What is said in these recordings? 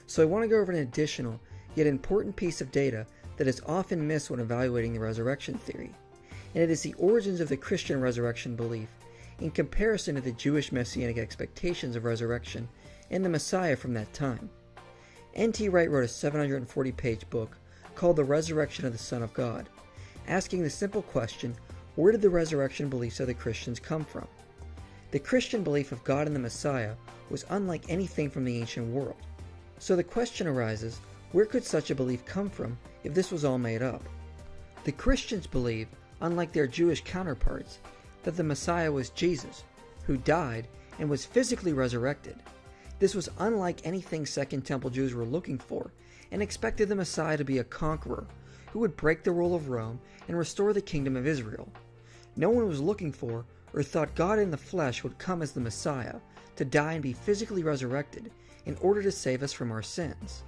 So I want to go over an additional, yet important piece of data that is often missed when evaluating the resurrection theory, and it is the origins of the Christian resurrection belief in comparison to the Jewish messianic expectations of resurrection and the Messiah from that time. N.T. Wright wrote a 740-page book called The Resurrection of the Son of God, asking the simple question, where did the resurrection beliefs of the Christians come from? The Christian belief of God and the Messiah was unlike anything from the ancient world. So the question arises, where could such a belief come from if this was all made up? The Christians believed, unlike their Jewish counterparts, that the Messiah was Jesus, who died and was physically resurrected. This was unlike anything Second Temple Jews were looking for, and expected the Messiah to be a conqueror who would break the rule of Rome and restore the kingdom of Israel. No one was looking for or thought God in the flesh would come as the Messiah to die and be physically resurrected in order to save us from our sins.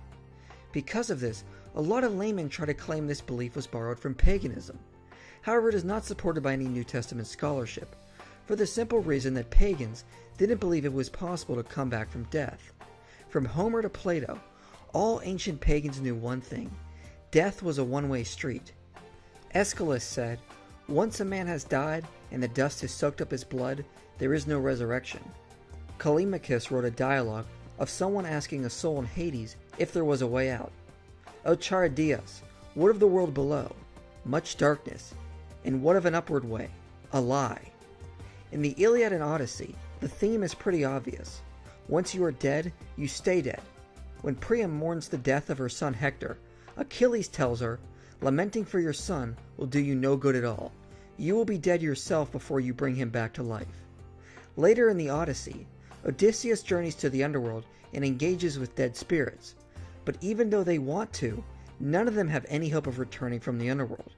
Because of this, a lot of laymen try to claim this belief was borrowed from paganism. However, it is not supported by any New Testament scholarship, for the simple reason that pagans didn't believe it was possible to come back from death. From Homer to Plato, all ancient pagans knew one thing: death was a one-way street. Aeschylus said, "Once a man has died and the dust has soaked up his blood, there is no resurrection." Callimachus wrote a dialogue of someone asking a soul in Hades if there was a way out. "O Charideus, what of the world below? Much darkness. And what of an upward way? A lie." In the Iliad and Odyssey, the theme is pretty obvious. Once you are dead, you stay dead. When Priam mourns the death of her son Hector, Achilles tells her, "Lamenting for your son will do you no good at all. You will be dead yourself before you bring him back to life." Later in the Odyssey, Odysseus journeys to the underworld and engages with dead spirits. But even though they want to, none of them have any hope of returning from the underworld.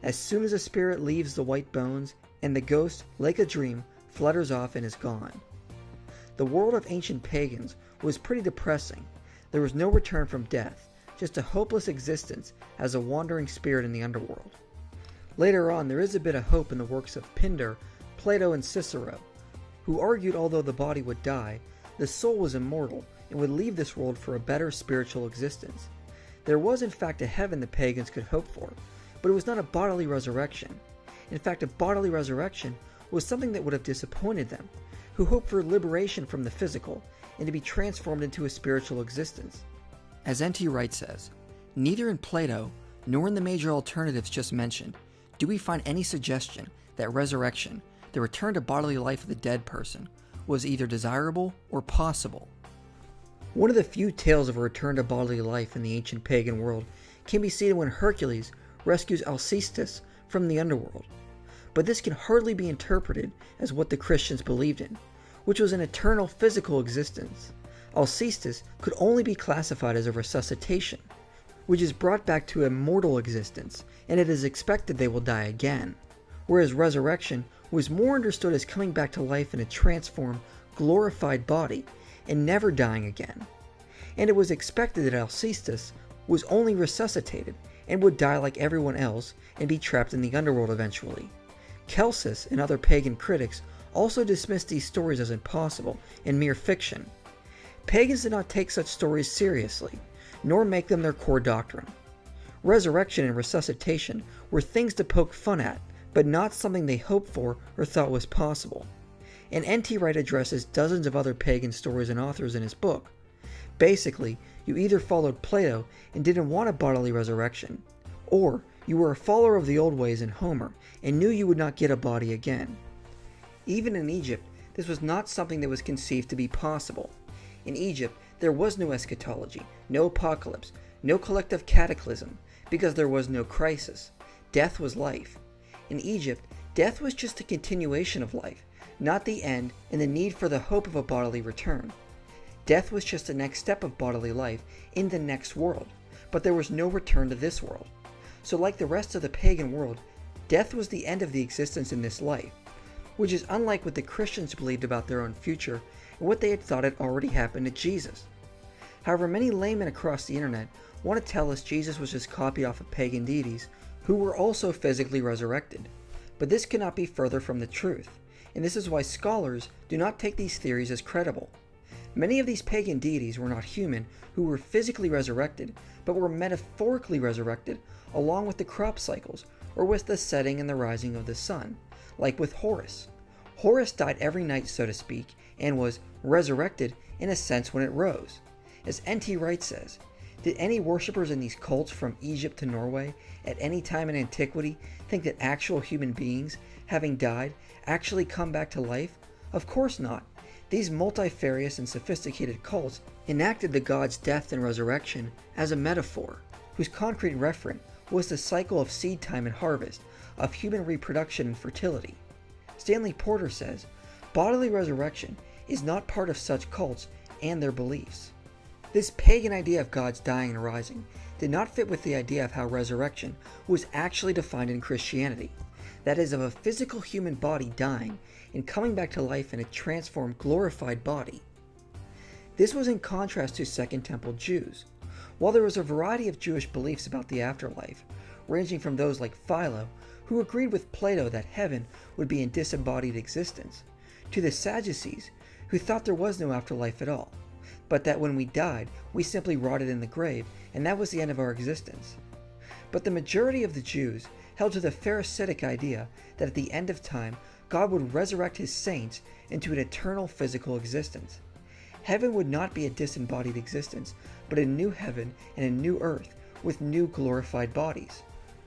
As soon as a spirit leaves the white bones, and the ghost, like a dream, flutters off and is gone. The world of ancient pagans was pretty depressing. There was no return from death, just a hopeless existence as a wandering spirit in the underworld. Later on, there is a bit of hope in the works of Pindar, Plato, and Cicero, who argued although the body would die, the soul was immortal and would leave this world for a better spiritual existence. There was in fact a heaven the pagans could hope for, but it was not a bodily resurrection. In fact, a bodily resurrection was something that would have disappointed them, who hoped for liberation from the physical and to be transformed into a spiritual existence. As N.T. Wright says, neither in Plato nor in the major alternatives just mentioned do we find any suggestion that resurrection, the return to bodily life of the dead person, was either desirable or possible. One of the few tales of a return to bodily life in the ancient pagan world can be seen when Hercules rescues Alcestis from the underworld. But this can hardly be interpreted as what the Christians believed in, which was an eternal physical existence. Alcestis could only be classified as a resuscitation, which is brought back to a mortal existence, and it is expected they will die again. Whereas resurrection was more understood as coming back to life in a transformed, glorified body, and never dying again. And it was expected that Alcestis was only resuscitated, and would die like everyone else, and be trapped in the underworld eventually. Celsus and other pagan critics also dismissed these stories as impossible and mere fiction. Pagans did not take such stories seriously, nor make them their core doctrine. Resurrection and resuscitation were things to poke fun at, but not something they hoped for or thought was possible. And N.T. Wright addresses dozens of other pagan stories and authors in his book. Basically, you either followed Plato and didn't want a bodily resurrection, or you were a follower of the old ways in Homer and knew you would not get a body again. Even in Egypt, this was not something that was conceived to be possible. In Egypt, there was no eschatology, no apocalypse, no collective cataclysm, because there was no crisis. Death was life. In Egypt, death was just a continuation of life, not the end and the need for the hope of a bodily return. Death was just the next step of bodily life in the next world, but there was no return to this world. So like the rest of the pagan world, death was the end of the existence in this life, which is unlike what the Christians believed about their own future and what they had thought had already happened to Jesus. However, many laymen across the internet want to tell us Jesus was just copied off of pagan deities who were also physically resurrected. But this cannot be further from the truth, and this is why scholars do not take these theories as credible. Many of these pagan deities were not human who were physically resurrected, but were metaphorically resurrected along with the crop cycles or with the setting and the rising of the sun, like with Horus. Horus died every night, so to speak, and was resurrected in a sense when it rose. As N.T. Wright says, did any worshippers in these cults from Egypt to Norway at any time in antiquity think that actual human beings, having died, actually come back to life? Of course not. These multifarious and sophisticated cults enacted the god's death and resurrection as a metaphor, whose concrete referent was the cycle of seed time and harvest, of human reproduction and fertility. Stanley Porter says, bodily resurrection is not part of such cults and their beliefs. This pagan idea of gods dying and rising did not fit with the idea of how resurrection was actually defined in Christianity, that is, of a physical human body dying and coming back to life in a transformed, glorified body. This was in contrast to Second Temple Jews. While there was a variety of Jewish beliefs about the afterlife, ranging from those like Philo, who agreed with Plato that heaven would be in disembodied existence, to the Sadducees, who thought there was no afterlife at all, but that when we died, we simply rotted in the grave, and that was the end of our existence. But the majority of the Jews held to the Pharisaic idea that at the end of time, God would resurrect his saints into an eternal physical existence. Heaven would not be a disembodied existence, but a new heaven and a new earth with new glorified bodies.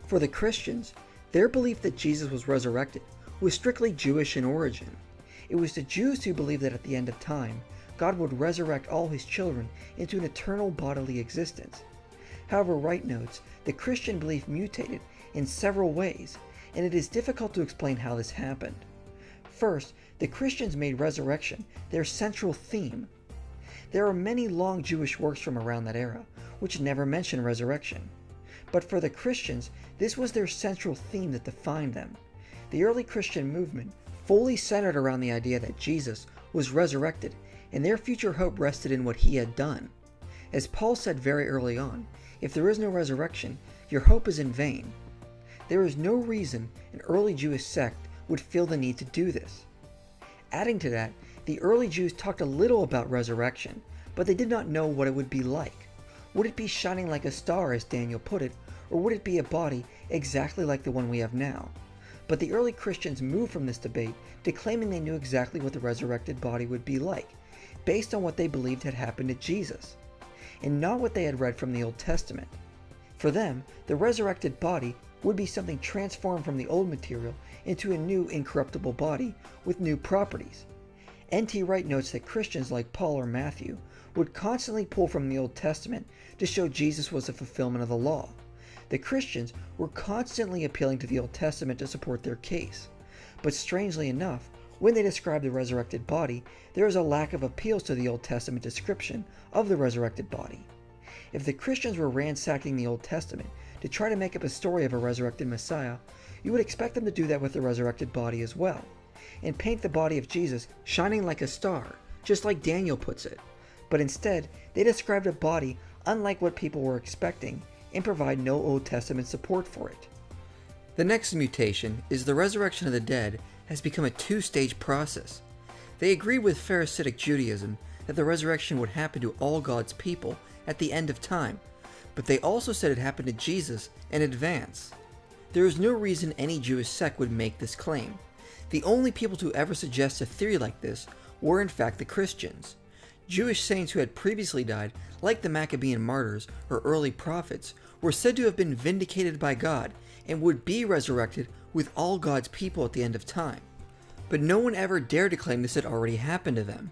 For the Christians, their belief that Jesus was resurrected was strictly Jewish in origin. It was the Jews who believed that at the end of time, God would resurrect all his children into an eternal bodily existence. However, Wright notes, the Christian belief mutated in several ways, and it is difficult to explain how this happened. First, the Christians made resurrection their central theme. There are many long Jewish works from around that era, which never mention resurrection. But for the Christians, this was their central theme that defined them. The early Christian movement fully centered around the idea that Jesus was resurrected, and their future hope rested in what he had done. As Paul said very early on, if there is no resurrection, your hope is in vain. There is no reason an early Jewish sect would feel the need to do this. Adding to that, the early Jews talked a little about resurrection, but they did not know what it would be like. Would it be shining like a star, as Daniel put it, or would it be a body exactly like the one we have now? But the early Christians moved from this debate to claiming they knew exactly what the resurrected body would be like, based on what they believed had happened to Jesus, and not what they had read from the Old Testament. For them, the resurrected body would be something transformed from the old material into a new incorruptible body with new properties. N.T. Wright notes that Christians like Paul or Matthew would constantly pull from the Old Testament to show Jesus was a fulfillment of the law. The Christians were constantly appealing to the Old Testament to support their case. But strangely enough, when they describe the resurrected body, there is a lack of appeals to the Old Testament description of the resurrected body. If the Christians were ransacking the Old Testament to try to make up a story of a resurrected Messiah, you would expect them to do that with the resurrected body as well, and paint the body of Jesus shining like a star, just like Daniel puts it. But instead, they described a body unlike what people were expecting and provide no Old Testament support for it. The next mutation is the resurrection of the dead has become a two-stage process. They agree with Pharisaic Judaism that the resurrection would happen to all God's people at the end of time, but they also said it happened to Jesus in advance. There is no reason any Jewish sect would make this claim. The only people to ever suggest a theory like this were in fact the Christians. Jewish saints who had previously died, like the Maccabean martyrs or early prophets, were said to have been vindicated by God and would be resurrected with all God's people at the end of time. But no one ever dared to claim this had already happened to them.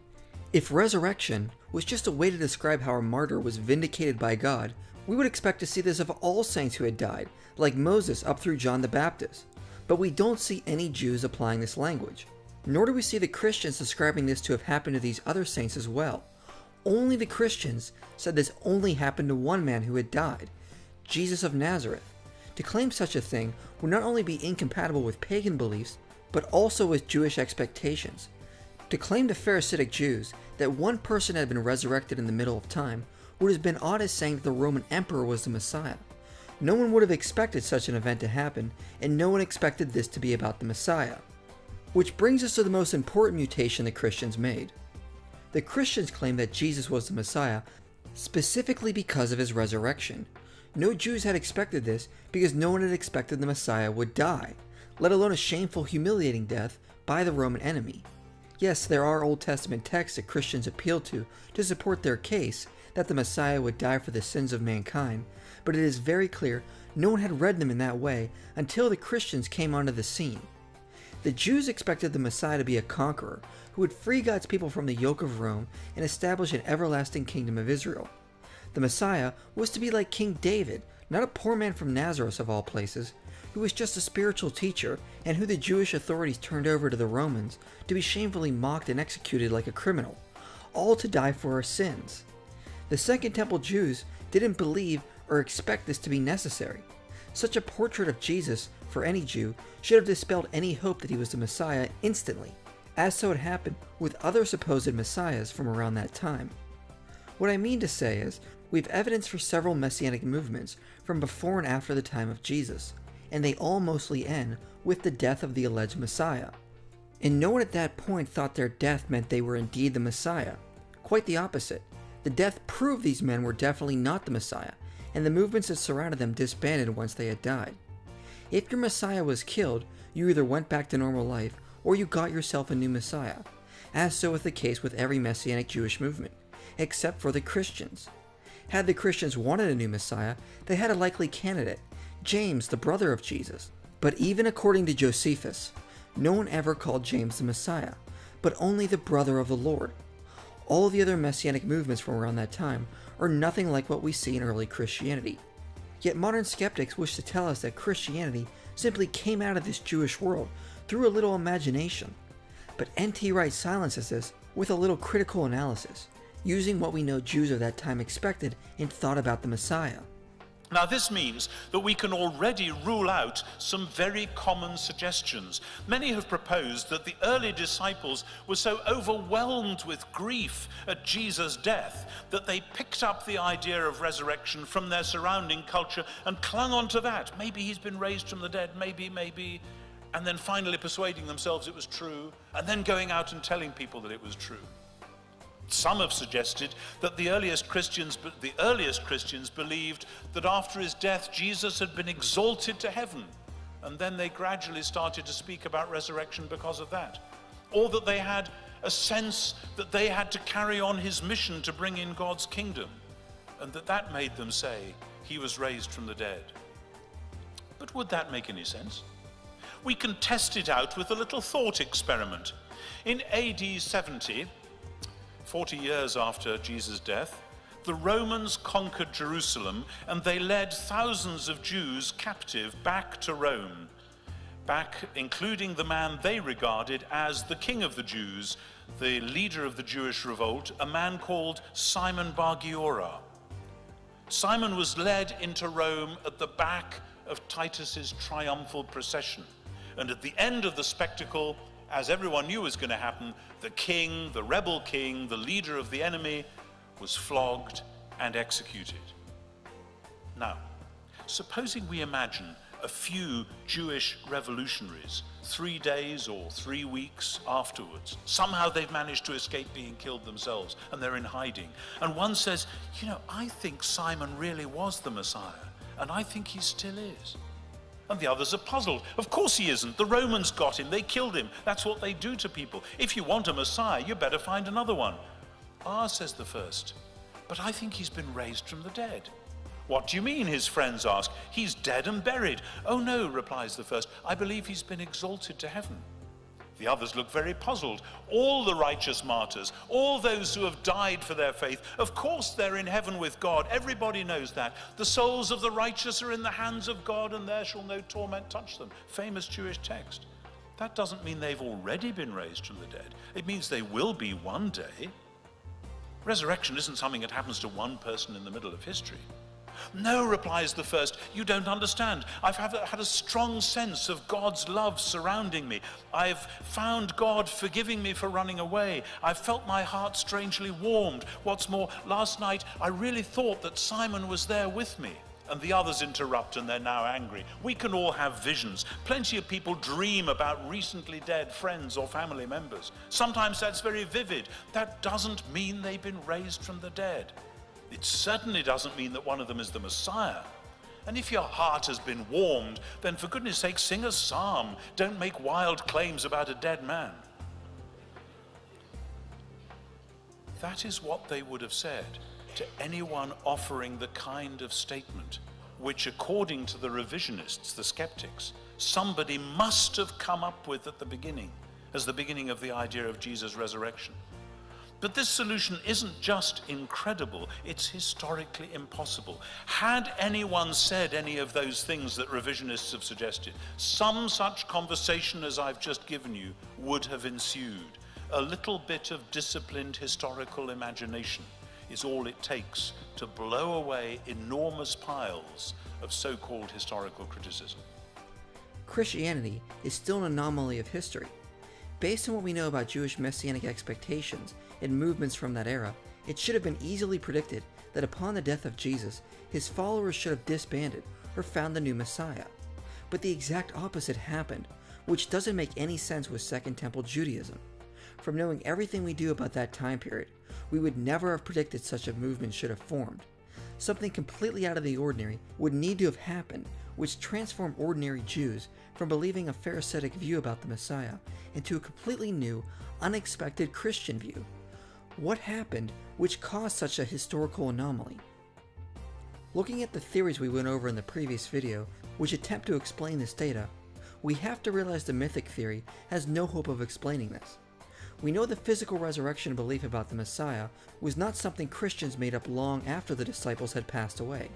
If resurrection was just a way to describe how a martyr was vindicated by God, we would expect to see this of all saints who had died, like Moses up through John the Baptist. But we don't see any Jews applying this language. Nor do we see the Christians describing this to have happened to these other saints as well. Only the Christians said this only happened to one man who had died, Jesus of Nazareth. To claim such a thing would not only be incompatible with pagan beliefs, but also with Jewish expectations. To claim to Pharisaic Jews that one person had been resurrected in the middle of time would have been odd as saying that the Roman emperor was the Messiah. No one would have expected such an event to happen, and no one expected this to be about the Messiah. Which brings us to the most important mutation the Christians made. The Christians claim that Jesus was the Messiah specifically because of his resurrection. No Jews had expected this because no one had expected the Messiah would die, let alone a shameful, humiliating death by the Roman enemy. Yes, there are Old Testament texts that Christians appeal to support their case that the Messiah would die for the sins of mankind, but it is very clear no one had read them in that way until the Christians came onto the scene. The Jews expected the Messiah to be a conqueror who would free God's people from the yoke of Rome and establish an everlasting kingdom of Israel. The Messiah was to be like King David, not a poor man from Nazareth of all places, who was just a spiritual teacher and who the Jewish authorities turned over to the Romans to be shamefully mocked and executed like a criminal, all to die for our sins. The Second Temple Jews didn't believe or expect this to be necessary. Such a portrait of Jesus for any Jew should have dispelled any hope that he was the Messiah instantly, as so had happened with other supposed messiahs from around that time. What I mean to say is, we have evidence for several messianic movements from before and after the time of Jesus, and they all mostly end with the death of the alleged Messiah. And no one at that point thought their death meant they were indeed the Messiah. Quite the opposite. The death proved these men were definitely not the Messiah, and the movements that surrounded them disbanded once they had died. If your Messiah was killed, you either went back to normal life or you got yourself a new Messiah, as so was the case with every Messianic Jewish movement, except for the Christians. Had the Christians wanted a new Messiah, they had a likely candidate, James, the brother of Jesus. But even according to Josephus, no one ever called James the Messiah, but only the brother of the Lord. All the other Messianic movements from around that time are nothing like what we see in early Christianity. Yet modern skeptics wish to tell us that Christianity simply came out of this Jewish world through a little imagination. But N.T. Wright silences this with a little critical analysis, using what we know Jews of that time expected and thought about the Messiah. Now this means that we can already rule out some very common suggestions. Many have proposed that the early disciples were so overwhelmed with grief at Jesus' death that they picked up the idea of resurrection from their surrounding culture and clung on to that. Maybe he's been raised from the dead, maybe, and then finally persuading themselves it was true, and then going out and telling people that it was true. Some have suggested that the earliest Christians believed that after his death, Jesus had been exalted to heaven, and then they gradually started to speak about resurrection because of that. Or that they had a sense that they had to carry on his mission to bring in God's kingdom, and that made them say he was raised from the dead. But would that make any sense? We can test it out with a little thought experiment. In AD 70, 40 years after Jesus' death, the Romans conquered Jerusalem and they led thousands of Jews captive back to Rome, including the man they regarded as the king of the Jews, the leader of the Jewish revolt, a man called Simon Bar Giora. Simon was led into Rome at the back of Titus's triumphal procession, and at the end of the spectacle, as everyone knew was going to happen, the king, the rebel king, the leader of the enemy, was flogged and executed. Now, supposing we imagine a few Jewish revolutionaries 3 days or 3 weeks afterwards. Somehow they've managed to escape being killed themselves and they're in hiding. And one says, I think Simon really was the Messiah, and I think he still is. And the others are puzzled. Of course he isn't. The Romans got him. They killed him. That's what they do to people. If you want a Messiah, you better find another one. Says the first, but I think he's been raised from the dead. What do you mean, his friends ask? He's dead and buried. Oh no, replies the first. I believe he's been exalted to heaven. The others look very puzzled. All the righteous martyrs, all those who have died for their faith, of course they're in heaven with God. Everybody knows that. The souls of the righteous are in the hands of God, and there shall no torment touch them. Famous Jewish text. That doesn't mean they've already been raised from the dead. It means they will be one day. Resurrection isn't something that happens to one person in the middle of history. No, replies the first, you don't understand. I've had a strong sense of God's love surrounding me. I've found God forgiving me for running away. I've felt my heart strangely warmed. What's more, last night I really thought that Simon was there with me. and the others interrupt and they're now angry. We can all have visions. Plenty of people dream about recently dead friends or family members. Sometimes that's very vivid. That doesn't mean they've been raised from the dead. It certainly doesn't mean that one of them is the Messiah. And if your heart has been warmed, then for goodness sake, sing a psalm. Don't make wild claims about a dead man. That is what they would have said to anyone offering the kind of statement which, according to the revisionists, the skeptics, somebody must have come up with at the beginning, as the beginning of the idea of Jesus' resurrection. But this solution isn't just incredible, it's historically impossible. Had anyone said any of those things that revisionists have suggested, some such conversation as I've just given you would have ensued. A little bit of disciplined historical imagination is all it takes to blow away enormous piles of so-called historical criticism. Christianity is still an anomaly of history. Based on what we know about Jewish messianic expectations and movements from that era, it should have been easily predicted that upon the death of Jesus, his followers should have disbanded or found the new Messiah. But the exact opposite happened, which doesn't make any sense with Second Temple Judaism. From knowing everything we do about that time period, we would never have predicted such a movement should have formed. Something completely out of the ordinary would need to have happened, which transformed ordinary Jews from believing a Pharisaic view about the Messiah into a completely new, unexpected Christian view. What happened which caused such a historical anomaly? Looking at the theories we went over in the previous video, which attempt to explain this data, we have to realize the mythic theory has no hope of explaining this. We know the physical resurrection belief about the Messiah was not something Christians made up long after the disciples had passed away,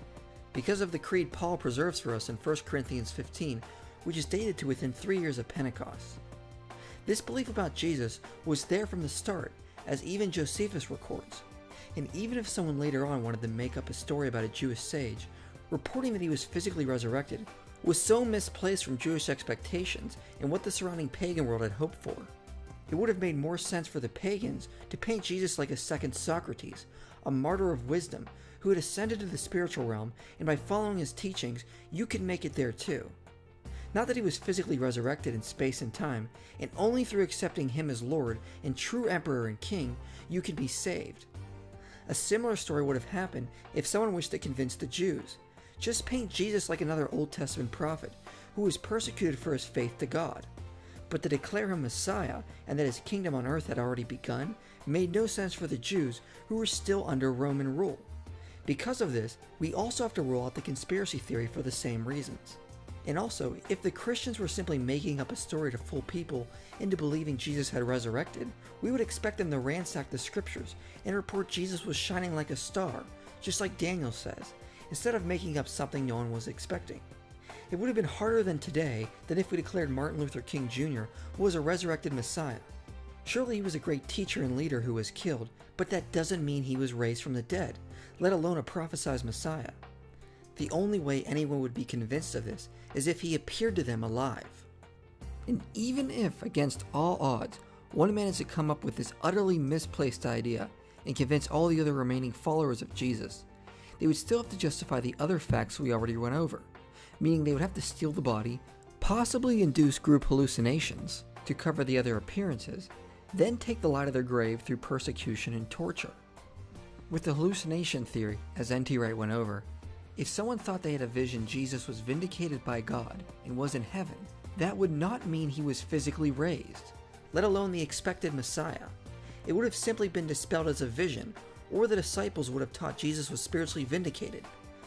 because of the creed Paul preserves for us in 1 Corinthians 15, which is dated to within 3 years of Pentecost. This belief about Jesus was there from the start, as even Josephus records, and even if someone later on wanted to make up a story about a Jewish sage, reporting that he was physically resurrected was so misplaced from Jewish expectations and what the surrounding pagan world had hoped for. It would have made more sense for the pagans to paint Jesus like a second Socrates, a martyr of wisdom who had ascended to the spiritual realm, and by following his teachings, you can make it there too. Not that he was physically resurrected in space and time, and only through accepting him as Lord and true Emperor and King, you can be saved. A similar story would have happened if someone wished to convince the Jews. Just paint Jesus like another Old Testament prophet who was persecuted for his faith to God. But to declare him Messiah and that his kingdom on earth had already begun made no sense for the Jews who were still under Roman rule. Because of this, we also have to rule out the conspiracy theory for the same reasons. And also, if the Christians were simply making up a story to fool people into believing Jesus had resurrected, we would expect them to ransack the scriptures and report Jesus was shining like a star, just like Daniel says, instead of making up something no one was expecting. It would have been harder than today than if we declared Martin Luther King Jr. was a resurrected Messiah. Surely he was a great teacher and leader who was killed, but that doesn't mean he was raised from the dead, let alone a prophesied Messiah. The only way anyone would be convinced of this is if he appeared to them alive. And even if, against all odds, one managed to come up with this utterly misplaced idea and convince all the other remaining followers of Jesus, they would still have to justify the other facts we already went over, meaning they would have to steal the body, possibly induce group hallucinations to cover the other appearances, then take the light of their grave through persecution and torture. With the hallucination theory, as N.T. Wright went over, if someone thought they had a vision Jesus was vindicated by God and was in heaven, that would not mean he was physically raised, let alone the expected Messiah. It would have simply been dispelled as a vision, or the disciples would have taught Jesus was spiritually vindicated.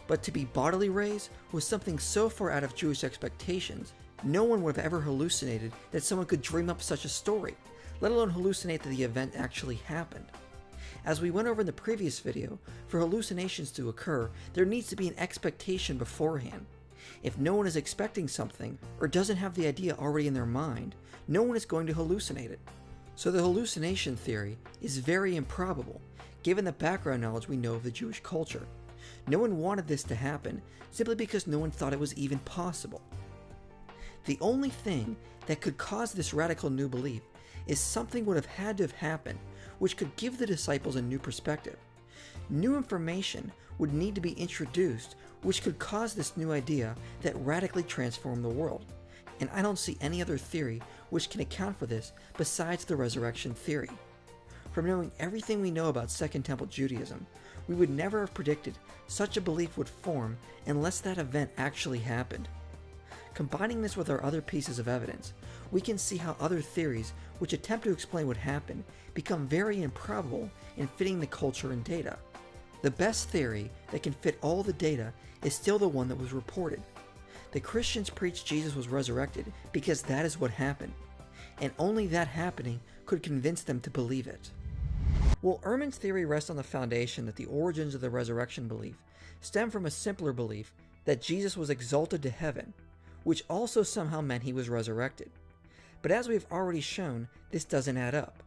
But to be bodily raised was something so far out of Jewish expectations, no one would have ever hallucinated that someone could dream up such a story, let alone hallucinate that the event actually happened. As we went over in the previous video, for hallucinations to occur, there needs to be an expectation beforehand. If no one is expecting something, or doesn't have the idea already in their mind, no one is going to hallucinate it. So the hallucination theory is very improbable, given the background knowledge we know of the Jewish culture. No one wanted this to happen, simply because no one thought it was even possible. The only thing that could cause this radical new belief is something would have had to have happened, which could give the disciples a new perspective. New information would need to be introduced which could cause this new idea that radically transformed the world, and I don't see any other theory which can account for this besides the resurrection theory. From knowing everything we know about Second Temple Judaism, we would never have predicted such a belief would form unless that event actually happened. Combining this with our other pieces of evidence, we can see how other theories which attempt to explain what happened become very improbable in fitting the culture and data. The best theory that can fit all the data is still the one that was reported. The Christians preached Jesus was resurrected because that is what happened, and only that happening could convince them to believe it. Well, Ehrman's theory rests on the foundation that the origins of the resurrection belief stem from a simpler belief that Jesus was exalted to heaven, which also somehow meant he was resurrected. But as we've already shown, this doesn't add up.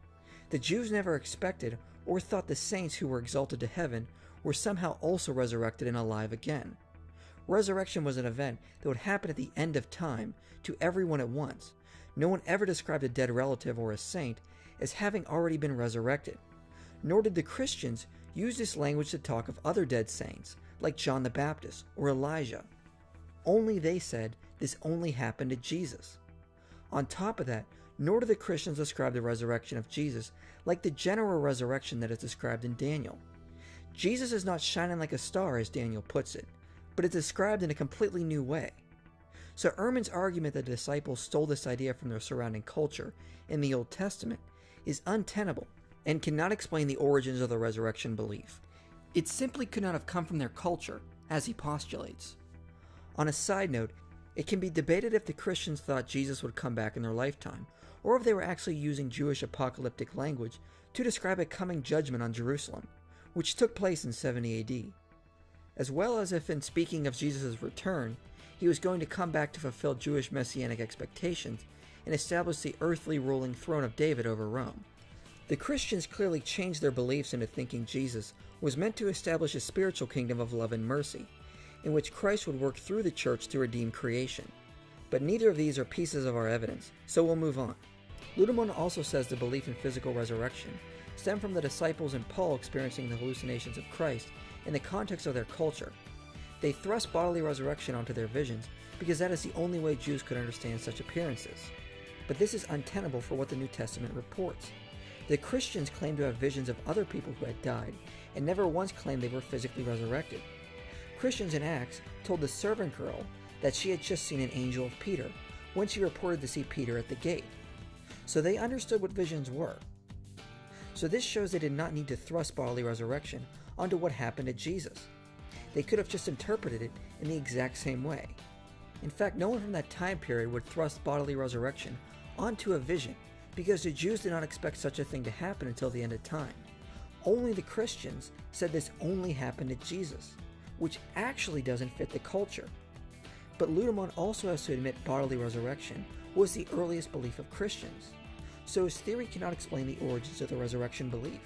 The Jews never expected or thought the saints who were exalted to heaven were somehow also resurrected and alive again. Resurrection was an event that would happen at the end of time to everyone at once. No one ever described a dead relative or a saint as having already been resurrected. Nor did the Christians use this language to talk of other dead saints, like John the Baptist or Elijah. Only they said this only happened to Jesus. On top of that, nor do the Christians describe the resurrection of Jesus like the general resurrection that is described in Daniel. Jesus is not shining like a star, as Daniel puts it, but is described in a completely new way. So Ehrman's argument that the disciples stole this idea from their surrounding culture in the Old Testament is untenable and cannot explain the origins of the resurrection belief. It simply could not have come from their culture, as he postulates. On a side note, it can be debated if the Christians thought Jesus would come back in their lifetime, or if they were actually using Jewish apocalyptic language to describe a coming judgment on Jerusalem, which took place in 70 AD, as well as if in speaking of Jesus' return, he was going to come back to fulfill Jewish messianic expectations and establish the earthly ruling throne of David over Rome. The Christians clearly changed their beliefs into thinking Jesus was meant to establish a spiritual kingdom of love and mercy, in which Christ would work through the church to redeem creation. But neither of these are pieces of our evidence, so we'll move on. Ludemann also says the belief in physical resurrection stemmed from the disciples and Paul experiencing the hallucinations of Christ in the context of their culture. They thrust bodily resurrection onto their visions because that is the only way Jews could understand such appearances. But this is untenable for what the New Testament reports. The Christians claim to have visions of other people who had died, and never once claimed they were physically resurrected. Christians in Acts told the servant girl that she had just seen an angel of Peter when she reported to see Peter at the gate. So they understood what visions were. So this shows they did not need to thrust bodily resurrection onto what happened to Jesus. They could have just interpreted it in the exact same way. In fact, no one from that time period would thrust bodily resurrection onto a vision because the Jews did not expect such a thing to happen until the end of time. Only the Christians said this only happened to Jesus, which actually doesn't fit the culture. But Ludemann also has to admit bodily resurrection was the earliest belief of Christians, so his theory cannot explain the origins of the resurrection belief.